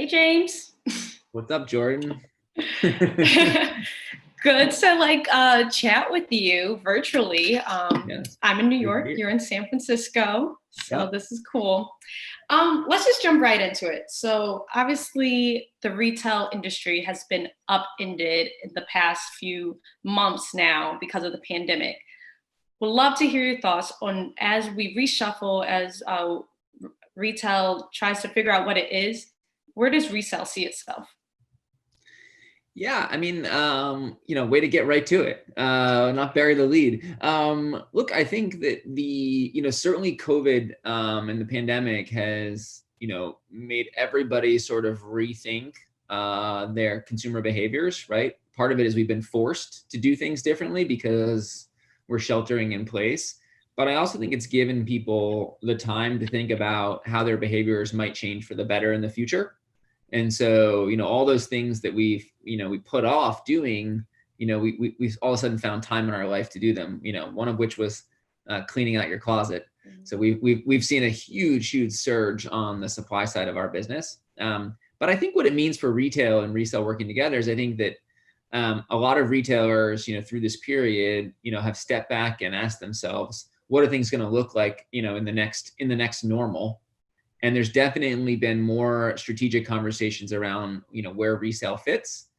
James. What's up, Jordyn? Good to chat with you virtually. Yes. I'm in New Great to York, hear. you're in San Francisco, so Yep. this is cool. Let's just jump right into it. So obviously the retail industry has been upended in the past few months now because of the pandemic. Would love to hear your thoughts on as we reshuffle, as retail tries to figure out what it is, where does resale see itself? Yeah, I mean, way to get right to it. Not bury the lead. Look, I think that certainly COVID and the pandemic has, made everybody sort of rethink their consumer behaviors, right? Part of it is we've been forced to do things differently because we're sheltering in place. But I also think it's given people the time to think about how their behaviors might change for the better in the future. And so, all those things that we put off doing, we all of a sudden found time in our life to do them, one of which was cleaning out your closet. So we've seen a huge surge on the supply side of our business. But I think what it means for retail and resale working together is I think that a lot of retailers, through this period, have stepped back and asked themselves, what are things going to look like, in the next normal? And there's definitely been more strategic conversations around, where resale fits.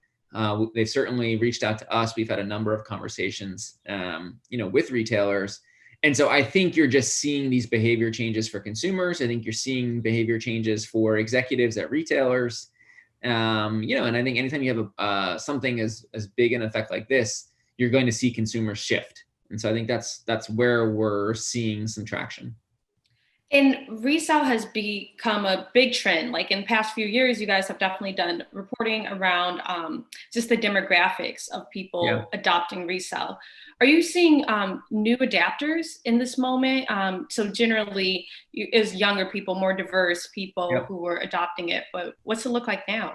They've certainly reached out to us. We've had a number of conversations, with retailers. And so I think you're just seeing these behavior changes for consumers. I think you're seeing behavior changes for executives at retailers. And I think anytime you have something as big an effect like this, you're going to see consumers shift. And so I think that's where we're seeing some traction. And resale has become a big trend. Like in the past few years, you guys have definitely done reporting around just the demographics of people adopting resale. Are you seeing new adapters in this moment? So generally, is younger people, more diverse people who are adopting it, but what's it look like now?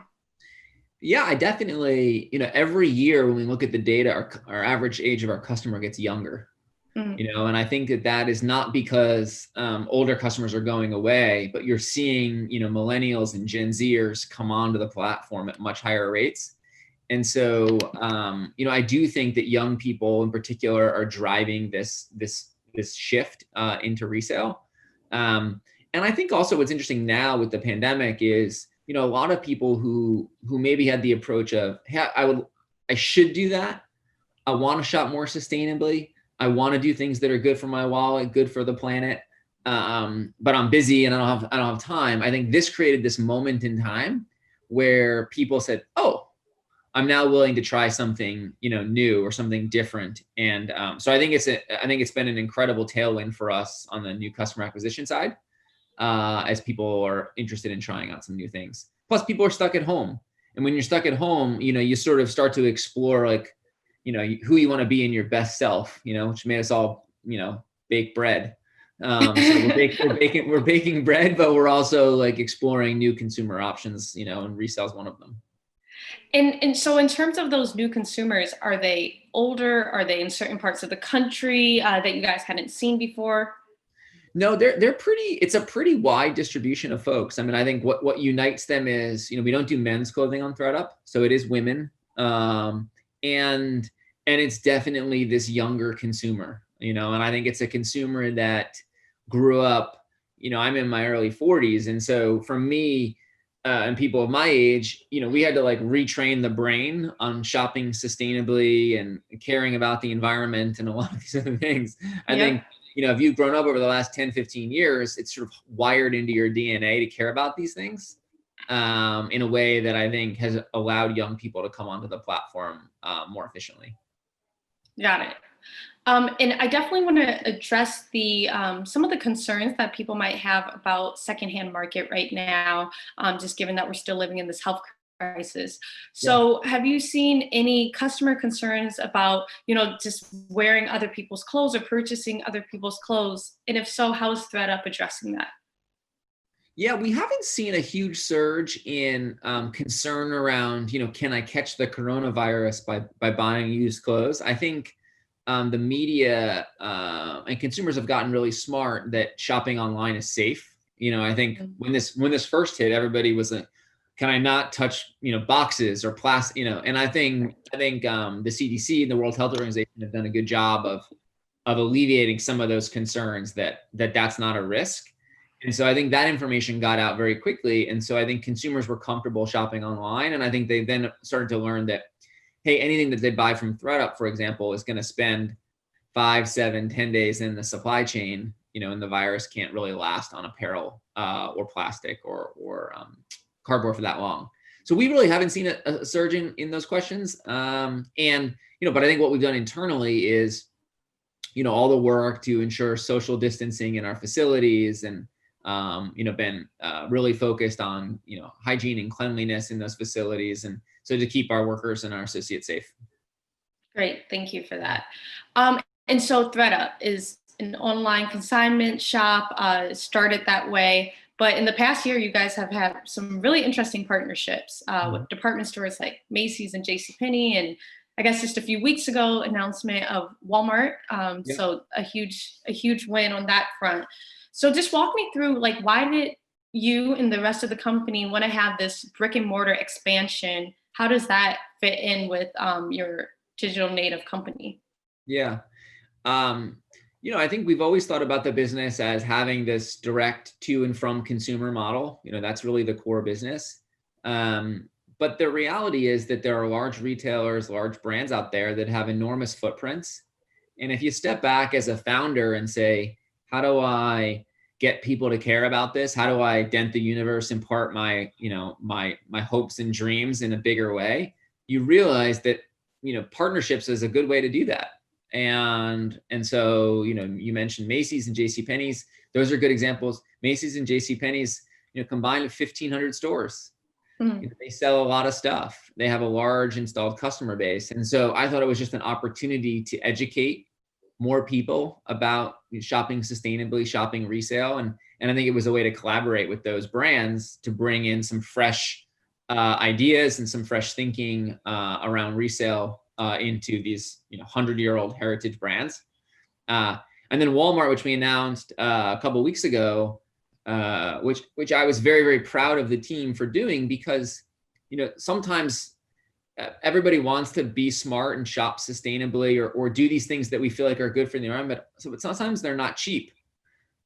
Yeah, I definitely, every year when we look at the data, our average age of our customer gets younger. And I think that is not because older customers are going away, but you're seeing, millennials and Gen Zers come onto the platform at much higher rates. And so, I do think that young people in particular are driving this shift into resale. And I think also what's interesting now with the pandemic is, a lot of people who maybe had the approach of, hey, I should do that. I want to shop more sustainably. I want to do things that are good for my wallet, good for the planet, but I'm busy and I don't have time. I think this created this moment in time where people said, "Oh, I'm now willing to try something, new or something different." And so I think it's been an incredible tailwind for us on the new customer acquisition side, as people are interested in trying out some new things. Plus, people are stuck at home, and when you're stuck at home, you sort of start to explore who you want to be in your best self, which made us all, bake bread. So we're baking bread, but we're also exploring new consumer options, and resale is one of them. And so in terms of those new consumers, are they older? Are they in certain parts of the country that you guys hadn't seen before? No, it's a pretty wide distribution of folks. I mean, I think what unites them is, we don't do men's clothing on thredUP, so it is women. And it's definitely this younger consumer, and I think it's a consumer that grew up, I'm in my early 40s. And so for me, and people of my age, we had to retrain the brain on shopping sustainably and caring about the environment and a lot of these other things. I think, if you've grown up over the last 10, 15 years, it's sort of wired into your DNA to care about these things. In a way that I think has allowed young people to come onto the platform more efficiently. Got it. And I definitely want to address the some of the concerns that people might have about secondhand market right now, just given that we're still living in this health crisis. So have you seen any customer concerns about, just wearing other people's clothes or purchasing other people's clothes? And if so, how is thredUP addressing that? Yeah, we haven't seen a huge surge in concern around, can I catch the coronavirus by buying used clothes? I think the media and consumers have gotten really smart that shopping online is safe. I think when this first hit, everybody was can I not touch, boxes or plastic, and I think the CDC and the World Health Organization have done a good job of alleviating some of those concerns that's not a risk. And so I think that information got out very quickly. And so I think consumers were comfortable shopping online. And I think they then started to learn that, hey, anything that they buy from thredUP, for example, is going to spend 5, 7, 10 days in the supply chain, and the virus can't really last on apparel or plastic or cardboard for that long. So we really haven't seen a surge in those questions. But I think what we've done internally is, all the work to ensure social distancing in our facilities and, been really focused on, hygiene and cleanliness in those facilities. And so to keep our workers and our associates safe. Great, thank you for that. And so thredUP is an online consignment shop, started that way. But in the past year, you guys have had some really interesting partnerships with department stores like Macy's and JCPenney. And I guess just a few weeks ago, announcement of Walmart. So a huge win on that front. So just walk me through, like, why did you and the rest of the company want to have this brick and mortar expansion? How does that fit in with your digital native company? Yeah. I think we've always thought about the business as having this direct to and from consumer model. That's really the core business. But the reality is that there are large retailers, large brands out there that have enormous footprints. And if you step back as a founder and say, how do I get people to care about this? How do I dent the universe, impart my hopes and dreams in a bigger way? You realize that, partnerships is a good way to do that. And so, you mentioned Macy's and JCPenney's. Those are good examples. Macy's and JCPenney's, combined 1,500 stores. They sell a lot of stuff. They have a large installed customer base. And so I thought it was just an opportunity to educate more people about shopping sustainably, shopping resale. And I think it was a way to collaborate with those brands to bring in some fresh ideas and some fresh thinking around resale into these 100-year-old heritage brands. And then Walmart, which we announced a couple of weeks ago, which I was very, very proud of the team for doing, because sometimes everybody wants to be smart and shop sustainably or do these things that we feel like are good for the environment. But sometimes they're not cheap,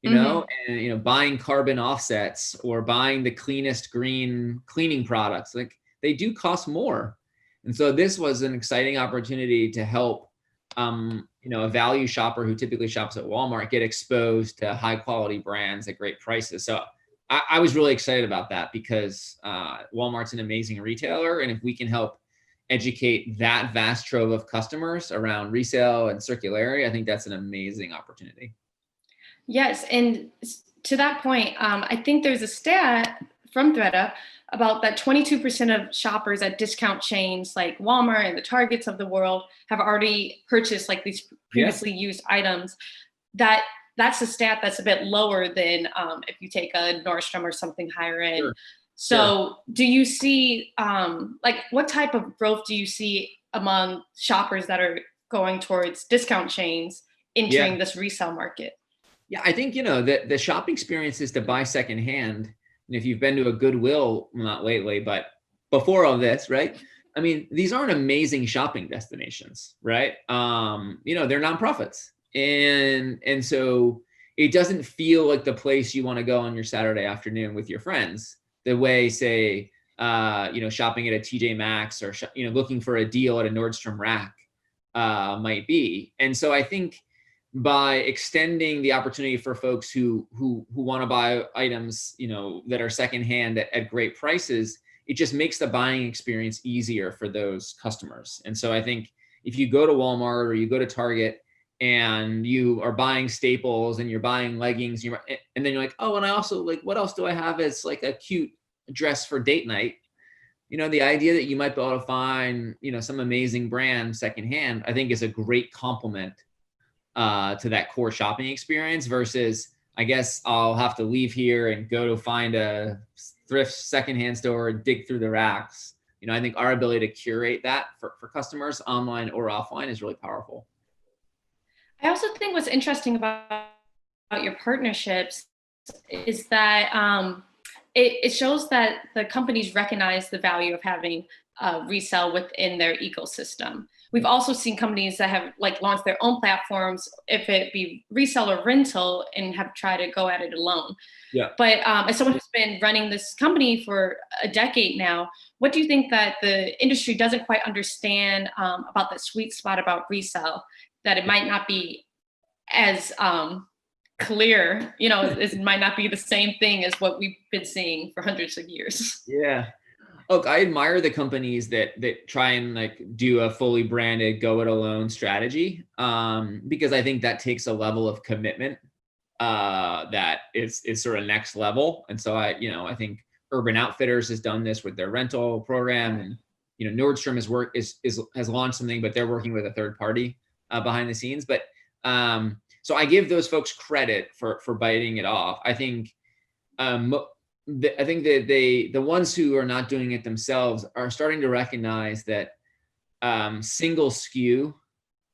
and buying carbon offsets or buying the cleanest green cleaning products, like, they do cost more. And so this was an exciting opportunity to help a value shopper who typically shops at Walmart get exposed to high quality brands at great prices. So I was really excited about that, because Walmart's an amazing retailer. And if we can help educate that vast trove of customers around resale and circularity, I think that's an amazing opportunity. Yes, and to that point, I think there's a stat from thredUP about that 22% of shoppers at discount chains like Walmart and the Targets of the world have already purchased like these previously used items. That's a stat that's a bit lower than if you take a Nordstrom or something higher end. Sure. So do you see, what type of growth do you see among shoppers that are going towards discount chains entering this resale market? Yeah, I think, the shopping experience is to buy secondhand. And if you've been to a Goodwill, not lately, but before all this, right? I mean, these aren't amazing shopping destinations, right? They're nonprofits. And so it doesn't feel like the place you want to go on your Saturday afternoon with your friends, the way, say, shopping at a TJ Maxx or, looking for a deal at a Nordstrom Rack might be. And so I think by extending the opportunity for folks who want to buy items, that are secondhand at great prices, it just makes the buying experience easier for those customers. And so I think if you go to Walmart or you go to Target and you are buying staples and you're buying leggings, and then you're like, oh, and I also, like, what else do I have as like a cute dress for date night? The idea that you might be able to find, some amazing brand secondhand, I think is a great complement to that core shopping experience, versus, I guess I'll have to leave here and go to find a thrift secondhand store and dig through the racks. I think our ability to curate that for customers online or offline is really powerful. I also think what's interesting about your partnerships is that it shows that the companies recognize the value of having resale within their ecosystem. We've also seen companies that have like launched their own platforms, if it be resale or rental, and have tried to go at it alone. Yeah. But as someone who's been running this company for a decade now, what do you think that the industry doesn't quite understand about the sweet spot about resale, that it might not be as clear, you know, it might not be the same thing as what we've been seeing for hundreds of years? Yeah. Look, I admire the companies that try and like do a fully branded go it alone strategy, because I think that takes a level of commitment that is sort of next level. And so I think Urban Outfitters has done this with their rental program, and Nordstrom has launched something, but they're working with a third party behind the scenes. But so I give those folks credit for biting it off. I think that the ones who are not doing it themselves are starting to recognize that single SKU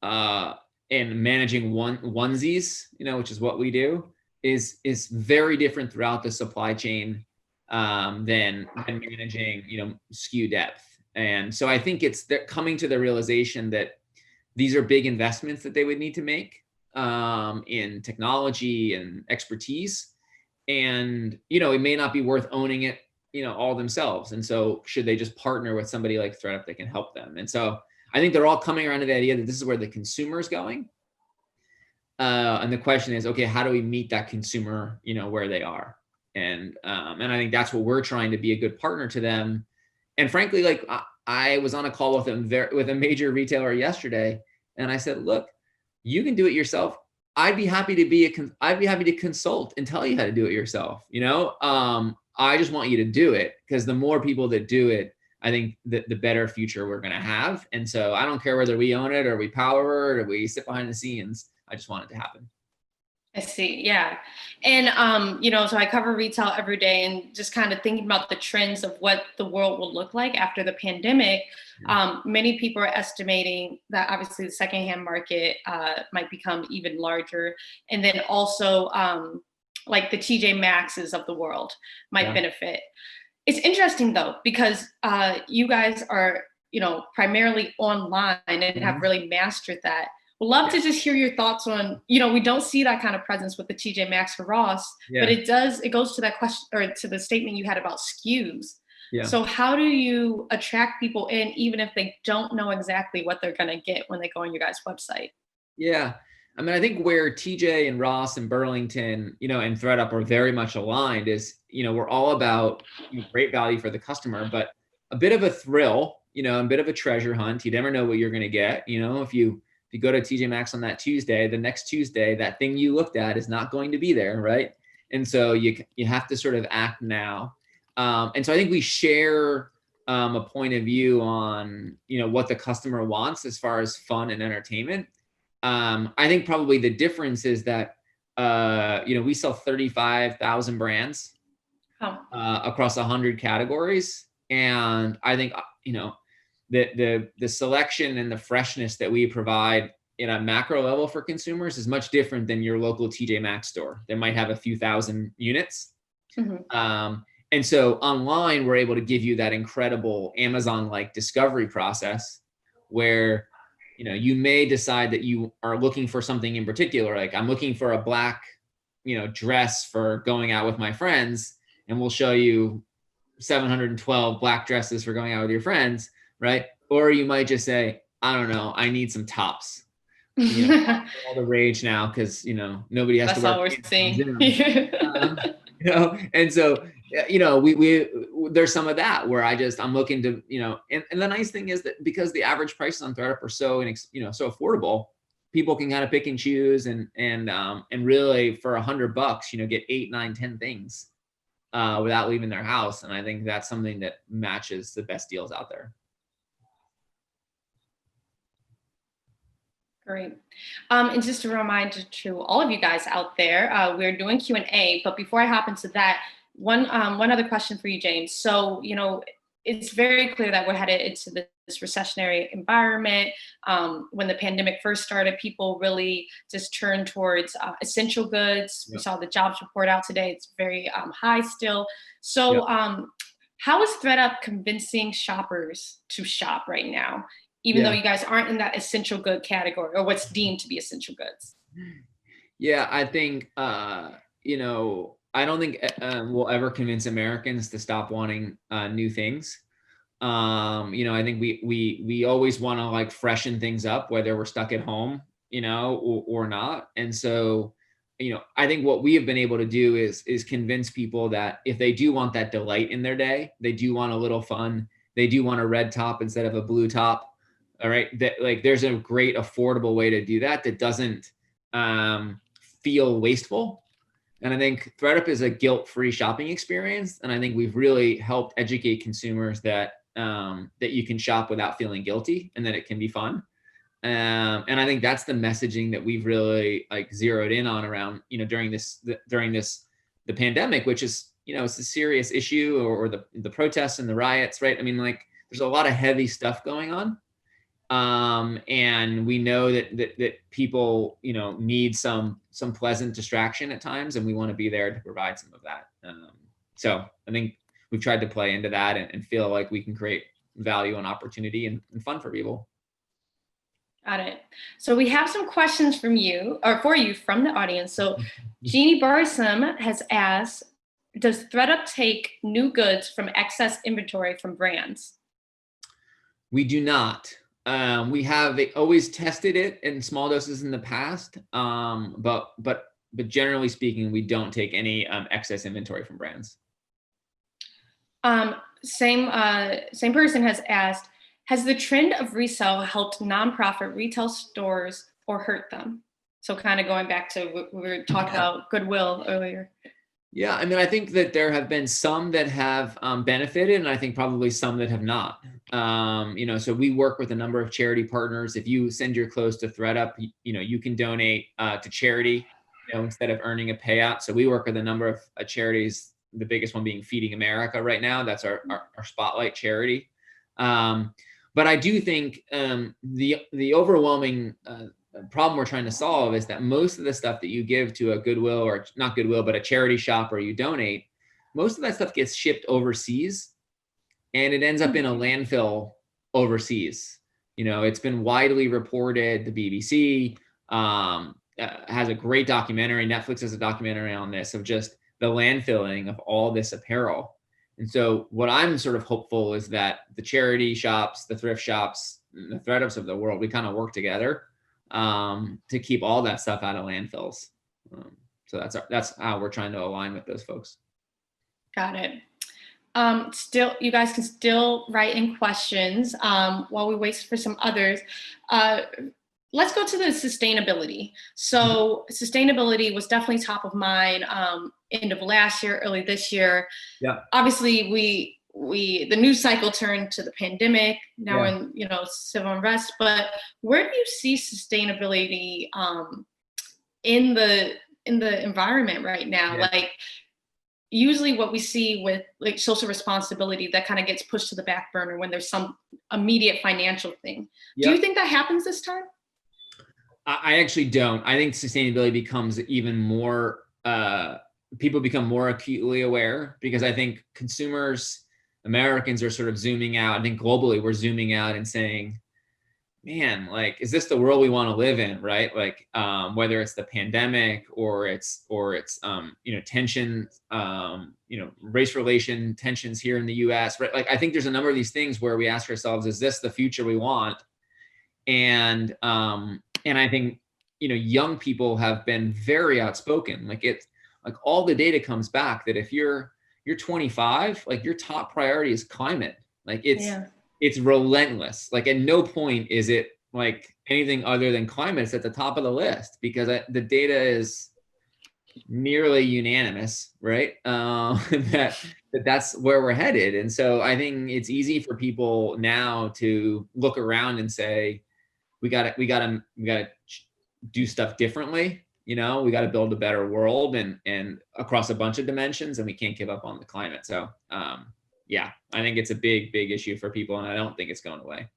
and managing onesies, which is what we do, is very different throughout the supply chain than managing SKU depth. And so I think they're coming to the realization that these are big investments that they would need to make in technology and expertise. And, it may not be worth owning it, all themselves. And so should they just partner with somebody like thredUP that can help them? And so I think they're all coming around to the idea that this is where the consumer is going. And the question is, okay, how do we meet that consumer, where they are? And I think that's what we're trying to be, a good partner to them. And frankly, like I was on a call with them with a major retailer yesterday, and I said, look, you can do it yourself. I'd be happy to consult and tell you how to do it yourself. I just want you to do it, because the more people that do it, I think that the better future we're going to have. And so I don't care whether we own it or we power it or we sit behind the scenes. I just want it to happen. I see. Yeah. And, so I cover retail every day, and just kind of thinking about the trends of what the world will look like after the pandemic. Many people are estimating that obviously the secondhand market might become even larger. And then also like the TJ Maxx's of the world might benefit. It's interesting though, because you guys are, primarily online and have really mastered that. Would love to just hear your thoughts on, we don't see that kind of presence with the TJ Maxx or Ross, but it goes to that question, or to the statement you had about SKUs. Yeah. So how do you attract people in, even if they don't know exactly what they're going to get when they go on your guys' website? Yeah. I mean, I think where TJ and Ross and Burlington, and thredUP are very much aligned is, we're all about great value for the customer, but a bit of a thrill, a bit of a treasure hunt. You never know what you're going to get. If you go to TJ Maxx on that Tuesday, the next Tuesday, that thing you looked at is not going to be there, right? And so you have to sort of act now. And so I think we share a point of view on, what the customer wants as far as fun and entertainment. I think probably the difference is that, we sell 35,000 brands across 100 categories. And I think, the selection and the freshness that we provide in a macro level for consumers is much different than your local TJ Maxx store that might have a few thousand units. Mm-hmm. And so online, we're able to give you that incredible Amazon-like discovery process where, you may decide that you are looking for something in particular. Like I'm looking for a black, dress for going out with my friends, and we'll show you 712 black dresses for going out with your friends. Right. Or you might just say, I don't know, I need some tops. All the rage now, because, nobody has to wear. That's all we're seeing. And so, we there's some of that where I'm looking to, and the nice thing is that because the average prices on thredUP are so, so affordable, people can kind of pick and choose and really for $100, get 8, 9, 10 things without leaving their house. And I think that's something that matches the best deals out there. Great. And just a reminder to all of you guys out there, we're doing Q&A, but before I hop into that, one other question for you, James. So, it's very clear that we're headed into this recessionary environment. When the pandemic first started, people really just turned towards essential goods. We saw the jobs report out today. It's very high still. So how is thredUP convincing shoppers to shop right now, even though you guys aren't in that essential good category or what's deemed to be essential goods? Yeah, I think, you know, I don't think we'll ever convince Americans to stop wanting new things. You know, I think we always want to like freshen things up, whether we're stuck at home, you know, or not. And so, you know, I think what we have been able to do is convince people that if they do want that delight in their day, they do want a little fun, they do want a red top instead of a blue top. All right, that like there's a great affordable way to do that that doesn't feel wasteful. And I think thredUP is a guilt-free shopping experience. And I think we've really helped educate consumers that that you can shop without feeling guilty and that it can be fun. And I think that's the messaging that we've really like zeroed in on around, you know, during the pandemic, which is, you know, it's a serious issue, or the protests and the riots, right? I mean, like there's a lot of heavy stuff going on. And we know that people, you know, need some pleasant distraction at times, and we want to be there to provide some of that. So I think we've tried to play into that and feel like we can create value and opportunity and fun for people. Got it. So we have some questions from you, or for you, from the audience. So Jeannie Barsom has asked, does thredUP take new goods from excess inventory from brands? We do not. We have always tested it in small doses in the past, but generally speaking, we don't take any excess inventory from brands. Same person has asked, has the trend of resale helped nonprofit retail stores or hurt them? So kind of going back to what we were talking about goodwill earlier. Yeah, I mean, I think that there have been some that have benefited, and I think probably some that have not. You know, so we work with a number of charity partners. If you send your clothes to thredUP, you know, you can donate to charity, you know, instead of earning a payout. So we work with a number of charities, the biggest one being Feeding America right now. That's our spotlight charity. But I do think the overwhelming problem we're trying to solve is that most of the stuff that you give to a Goodwill, or not Goodwill, but a charity shop, or you donate, most of that stuff gets shipped overseas and it ends up in a landfill overseas. You know, it's been widely reported. The BBC has a great documentary. Netflix has a documentary on this, of just the landfilling of all this apparel. And so what I'm sort of hopeful is that the charity shops, the thrift shops, the thredUPs of the world, we kind of work together to keep all that stuff out of landfills. So that's how we're trying to align with those folks. Got it. Still, you guys can still write in questions while we wait for some others. Let's go to the sustainability. So sustainability was definitely top of mind end of last year, early this year. Yeah. Obviously, the news cycle turned to the pandemic. Now we're in, you know, civil unrest. But where do you see sustainability in the environment right now? Yeah. Like, usually what we see with like social responsibility, that kind of gets pushed to the back burner when there's some immediate financial thing. Do you think that happens this time? I actually don't. I think sustainability becomes even more, people become more acutely aware, because I think consumers, Americans, are sort of zooming out. I think globally we're zooming out and saying, man, like, is this the world we want to live in, right? Like, whether it's the pandemic or it's you know, tension, you know, race relation tensions here in the US, right? Like, I think there's a number of these things where we ask ourselves, is this the future we want? And I think, you know, young people have been very outspoken. Like, it's like all the data comes back that if you're 25, like your top priority is climate. Like it's relentless. Like at no point is it like anything other than climate. It's at the top of the list, because the data is nearly unanimous, right? That's where we're headed. And so I think it's easy for people now to look around and say, we gotta do stuff differently. You know, we got to build a better world and across a bunch of dimensions, and we can't give up on the climate. So yeah, I think it's a big, big issue for people, and I don't think it's going away.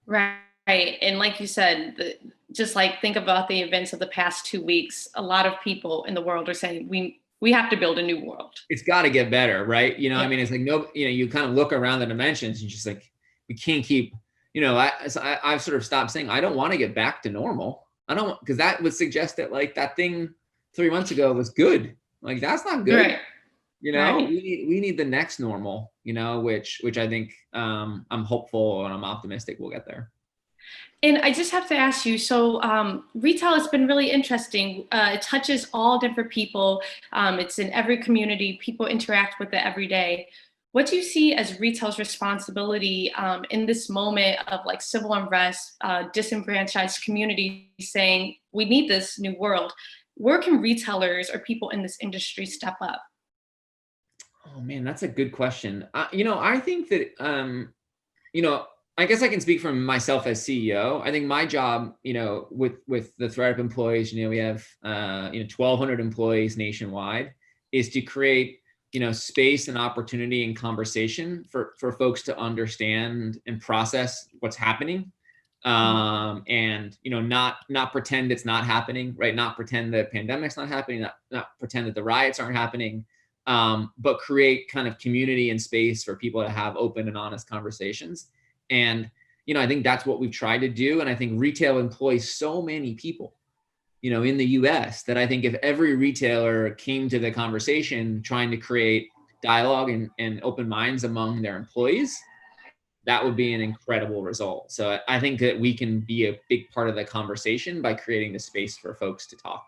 Right. And like you said, just like think about the events of the past 2 weeks, a lot of people in the world are saying we have to build a new world. It's got to get better, right? You know, I Yeah. mean, it's like, no, you know, you kind of look around the dimensions and just like, we can't keep, you know, I've sort of stopped saying I don't want to get back to normal. I don't, because that would suggest that like that thing 3 months ago was good. Like that's not good. Right. You know, Right. we need the next normal, you know, which I think I'm hopeful and I'm optimistic we'll get there. And I just have to ask you, so retail has been really interesting. It touches all different people. It's in every community. People interact with it every day. What do you see as retail's responsibility in this moment of like civil unrest, disenfranchised communities saying, we need this new world? Where can retailers or people in this industry step up? Oh man, that's a good question. You know, I think that you know, I guess I can speak from myself as CEO. I think my job, you know, with the thredUP employees, you know, we have you know 1,200 employees nationwide, is to create, you know, space and opportunity and conversation for folks to understand and process what's happening, and you know, not pretend it's not happening, right? Not pretend the pandemic's not happening, not pretend that the riots aren't happening, but create kind of community and space for people to have open and honest conversations. And, you know, I think that's what we've tried to do. And I think retail employs so many people, you know, in the US that I think if every retailer came to the conversation trying to create dialogue and open minds among their employees, that would be an incredible result. So I think that we can be a big part of the conversation by creating the space for folks to talk.